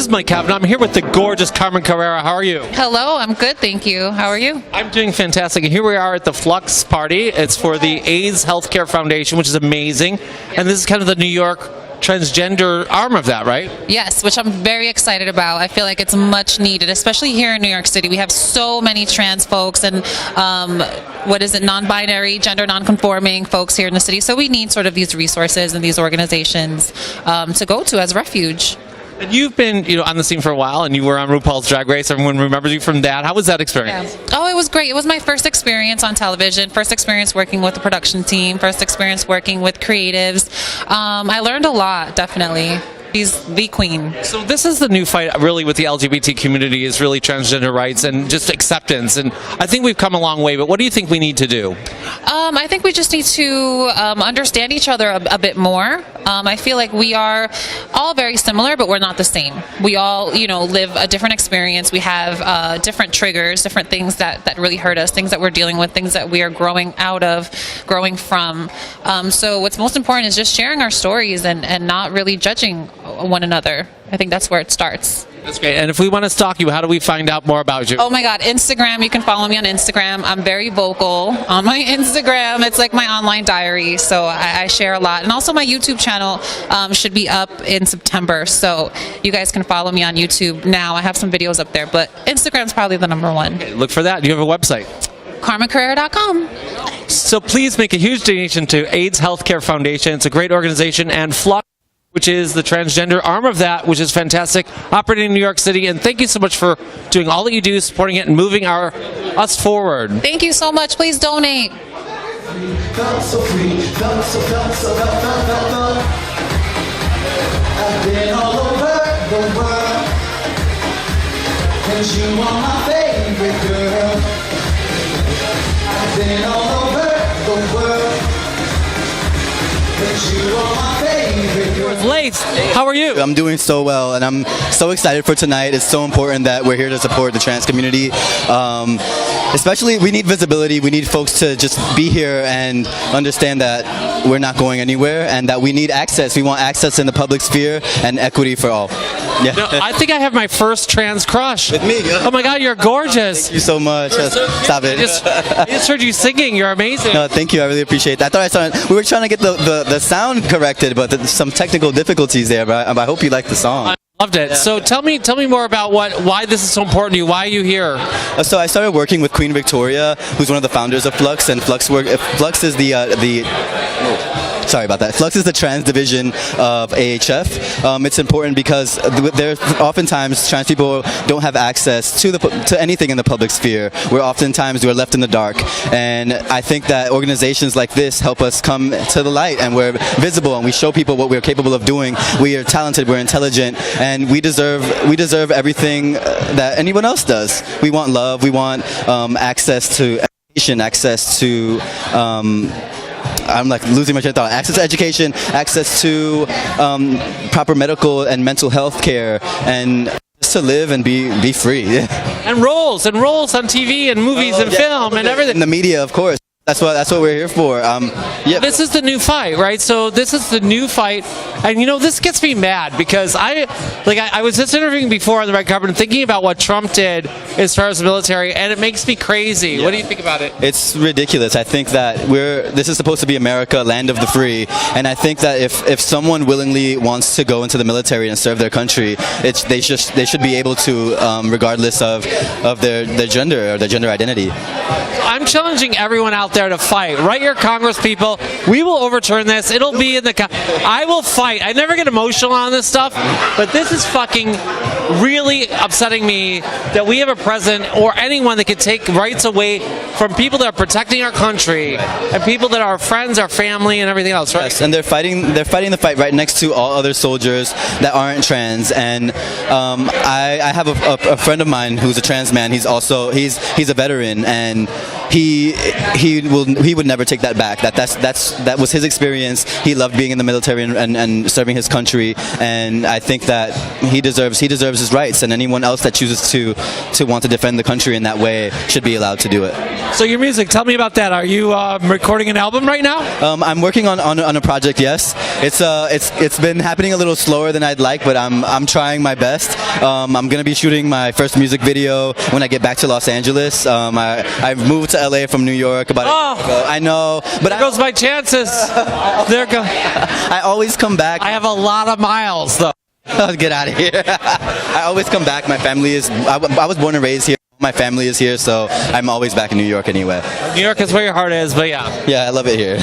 This is Mike Cavnaugh. I'm here with the gorgeous Carmen Carrera. How are you? Hello, I'm good, thank you. How are you? I'm doing fantastic. And here we are at the Flux party. It's for the AIDS Healthcare Foundation, which is amazing. And this is kind of the New York transgender arm of that, right? Yes, which I'm very excited about. I feel like it's much needed, especially here in New York City. We have so many trans folks and non-binary, gender non-conforming folks here in the city. So we need sort of these resources and these organizations to go to as refuge. And you've been, on the scene for a while, and you were on RuPaul's Drag Race. Everyone remembers you from that. How was that experience? Yeah. Oh, it was great. It was my first experience on television, first experience working with the production team, first experience working with creatives. I learned a lot, definitely. She's the queen. So this is the new fight, really, with the LGBT community, is really transgender rights and just acceptance. And I think we've come a long way, but what do you think we need to do? I think we just need to understand each other a bit more. I feel like we are all very similar, but we're not the same. We all, live a different experience. We have different triggers, different things that really hurt us, things that we're dealing with, things that we are growing out of, growing from. So what's most important is just sharing our stories and not really judging one another. I think that's where it starts. That's great. And if we want to stalk you, how do we find out more about you? Oh my God, Instagram. You can follow me on Instagram. I'm very vocal on my Instagram. It's like my online diary, so I share a lot. And also my YouTube channel should be up in September, so you guys can follow me on YouTube now. I have some videos up there, but Instagram's probably the number one. Okay, look for that. Do you have a website? CarmenCarrera.com. So please make a huge donation to AIDS Healthcare Foundation. It's a great organization, and FLUX, which is the transgender arm of that, which is fantastic, operating in New York City. And thank you so much for doing all that you do, supporting it, and moving us forward. Thank you so much. Please donate. Felt so free, felt so I've been all over the world, 'cause you are my favorite girl. I've been all over the world, 'cause you are my favorite girl. Laith, how are you? I'm doing so well, and I'm so excited for tonight. It's so important that we're here to support the trans community. Especially, we need visibility. We need folks to just be here and understand that we're not going anywhere, and that we need access. We want access in the public sphere and equity for all. Yeah. No, I think I have my first trans crush. With me. Oh my God, you're gorgeous. Thank you so much. Stop it. I just heard you singing. You're amazing. No, thank you. I really appreciate that. I thought we were trying to get the sound corrected, but there's some technical difficulties there. But I hope you like the song. I loved it. Yeah. So tell me more about why this is so important to you. Why are you here? So I started working with Queen Victoria, who's one of the founders of Flux, and Flux is sorry about that. Flux is the trans division of AHF. It's important because oftentimes trans people don't have access to anything in the public sphere. Oftentimes we're left in the dark, and I think that organizations like this help us come to the light, and we're visible, and we show people what we're capable of doing. We are talented, we're intelligent, and we deserve everything that anyone else does. We want love. We want access to education, access to I'm like losing my train of thought. Access to education, access to proper medical and mental health care, and just to live and be free. And roles on TV and movies and film and everything. In the media, of course. That's what we're here for. Yeah. This is the new fight, right? So this is the new fight, and this gets me mad because I was just interviewing before on the red carpet and thinking about what Trump did as far as the military, and it makes me crazy. Yeah. What do you think about it? It's ridiculous. I think that this is supposed to be America, land of the free, and I think that if someone willingly wants to go into the military and serve their country, they should be able to, regardless of their gender or their gender identity. I'm challenging everyone out there to fight. Write your Congress people. We will overturn this. It'll be in the... I will fight. I never get emotional on this stuff, but this is fucking really upsetting me that we have a president or anyone that could take rights away from people that are protecting our country and people that are our friends, our family, and everything else, right? Yes, and they're fighting the fight right next to all other soldiers that aren't trans. And I have a friend of mine who's a trans man. He's a veteran, and and he would never take that back. That was his experience. He loved being in the military and serving his country, and I think that he deserves his rights, and anyone else that chooses to want to defend the country in that way should be allowed to do it. So your music, tell me about that. Are you recording an album right now? I'm working on a project. Yes, it's been happening a little slower than I'd like, but I'm trying my best. I'm gonna be shooting my first music video when I get back to Los Angeles. I've moved to LA from New York about a year ago. I know, but there goes my chances. There go. I always come back. I have a lot of miles though. Get out of here. I always come back. My family is. I was born and raised here. My family is here, so I'm always back in New York anyway. New York is where your heart is, but yeah. Yeah, I love it here.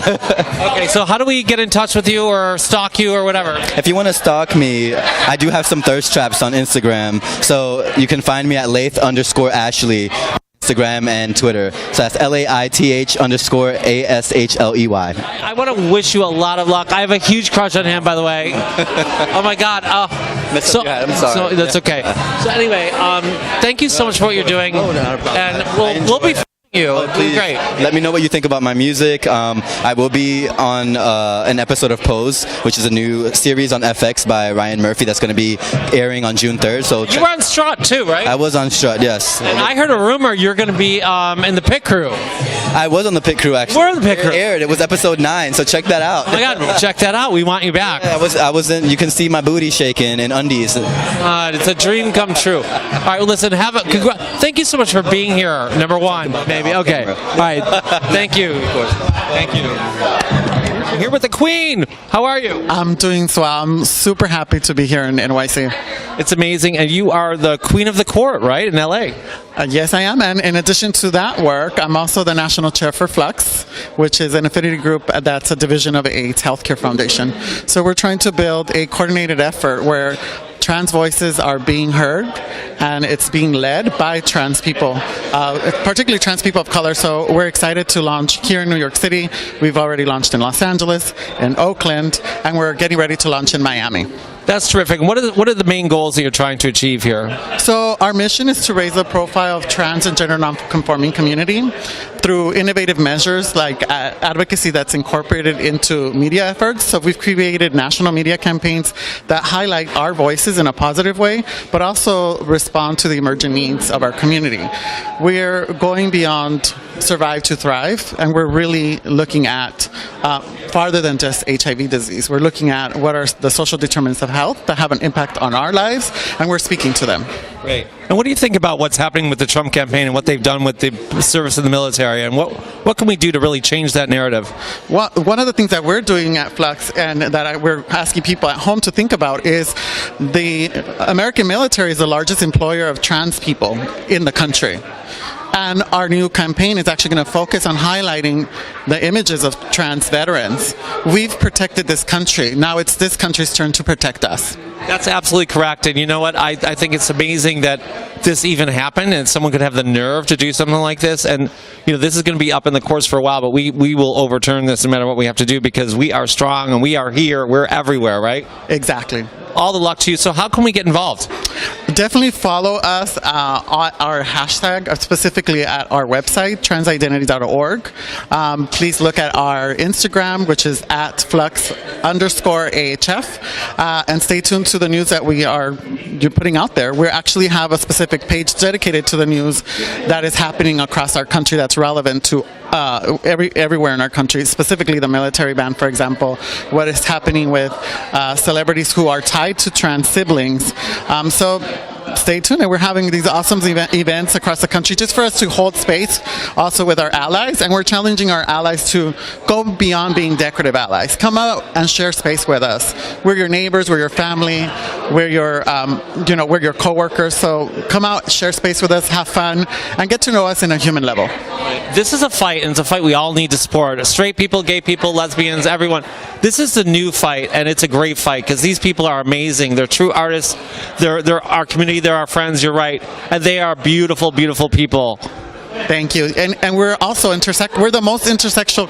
Okay, so how do we get in touch with you or stalk you or whatever? If you want to stalk me, I do have some thirst traps on Instagram, so you can find me at Laith_Ashley. Instagram and Twitter. So that's LAITH_ASHLEY. I want to wish you a lot of luck. I have a huge crush on him, by the way. Oh my God. I'm sorry. So that's okay. So anyway, thank you so much for what you're doing. Oh, no, not a problem. And we'll be you. Oh, please, great. Let me know what you think about my music. I will be on an episode of Pose, which is a new series on FX by Ryan Murphy that's going to be airing on June 3rd. So you were on Strut too, right? I was on Strut, yes. And I heard a rumor you're going to be in the pit crew. I was on the pit crew, actually. We're in the pit crew. It aired. It was episode 9, so check that out. Oh my God, check that out. We want you back. Yeah, I was in. You can see my booty shaking in undies. It's a dream come true. All right, well, listen. Thank you so much for being here. Number one, maybe. Okay. All right. Thank you. Of course. Thank you. We're here with the Queen. How are you? I'm doing so. I'm super happy to be here in NYC. It's amazing, and you are the Queen of the Court, right, in LA? Yes, I am. And in addition to that work, I'm also the National Chair for Flux, which is an affinity group that's a division of AIDS Healthcare Foundation. So we're trying to build a coordinated effort where trans voices are being heard, and it's being led by trans people, particularly trans people of color. So we're excited to launch here in New York City. We've already launched in Los Angeles, in Oakland, and we're getting ready to launch in Miami. That's terrific. What are the main goals that you're trying to achieve here? So our mission is to raise the profile of trans and gender non-conforming community through innovative measures like advocacy that's incorporated into media efforts. So we've created national media campaigns that highlight our voices in a positive way, but also respond to the emerging needs of our community. We're going beyond survive to thrive, and we're really looking at farther than just HIV disease. We're looking at what are the social determinants of health that have an impact on our lives, and we're speaking to them. Great. And what do you think about what's happening with the Trump campaign and what they've done with the service in the military, and what can we do to really change that narrative? Well, one of the things that we're doing at Flux and that we're asking people at home to think about is the American military is the largest employer of trans people in the country. And our new campaign is actually going to focus on highlighting the images of trans veterans. We've protected this country. Now it's this country's turn to protect us. That's absolutely correct. And you know what? I think it's amazing that this even happened and someone could have the nerve to do something like this. And this is going to be up in the courts for a while, but we will overturn this no matter what we have to do, because we are strong and we are here. We're everywhere, right? Exactly. All the luck to you. So how can we get involved? Definitely follow us on our hashtag, specifically at our website, transidentity.org. Please look at our Instagram, which is at FLUX_AHF, and stay tuned to the news that you're putting out there. We actually have a specific page dedicated to the news that is happening across our country that's relevant to everywhere in our country, specifically the military band, for example, what is happening with celebrities who are tied to trans siblings. So stay tuned, and we're having these awesome events across the country just for us to hold space also with our allies, and we're challenging our allies to go beyond being decorative allies. Come out and share space with us. We're your neighbors, we're your family, we're your we're your coworkers. So come out, share space with us, have fun, and get to know us in a human level. This is a fight, and it's a fight we all need to support. Straight people, gay people, lesbians, everyone. This is the new fight, and it's a great fight because these people are amazing. They're true artists. They're our community. They're our friends. You're right, and they are beautiful, beautiful people. Thank you. And we're also we're the most intersectional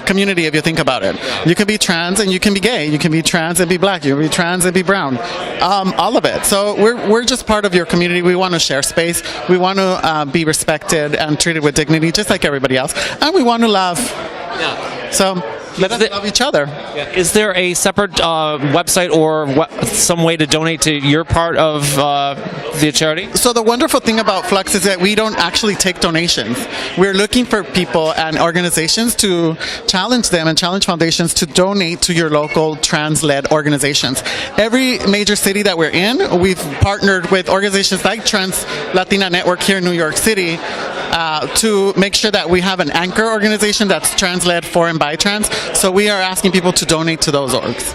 community if you think about it. You can be trans and you can be gay. You can be trans and be black. You can be trans and be brown. All of it. So we're just part of your community. We want to share space. We want to be respected and treated with dignity just like everybody else. And we want to love. Yeah. So let us love each other. Is there a separate website or some way to donate to your part of the charity? So the wonderful thing about Flux is that we don't actually take donations. We're looking for people and organizations to challenge them and challenge foundations to donate to your local trans-led organizations. Every major city that we're in, we've partnered with organizations like Trans Latina Network here in New York City to make sure that we have an anchor organization that's trans-led for and by trans. So we are asking people to donate to those orgs.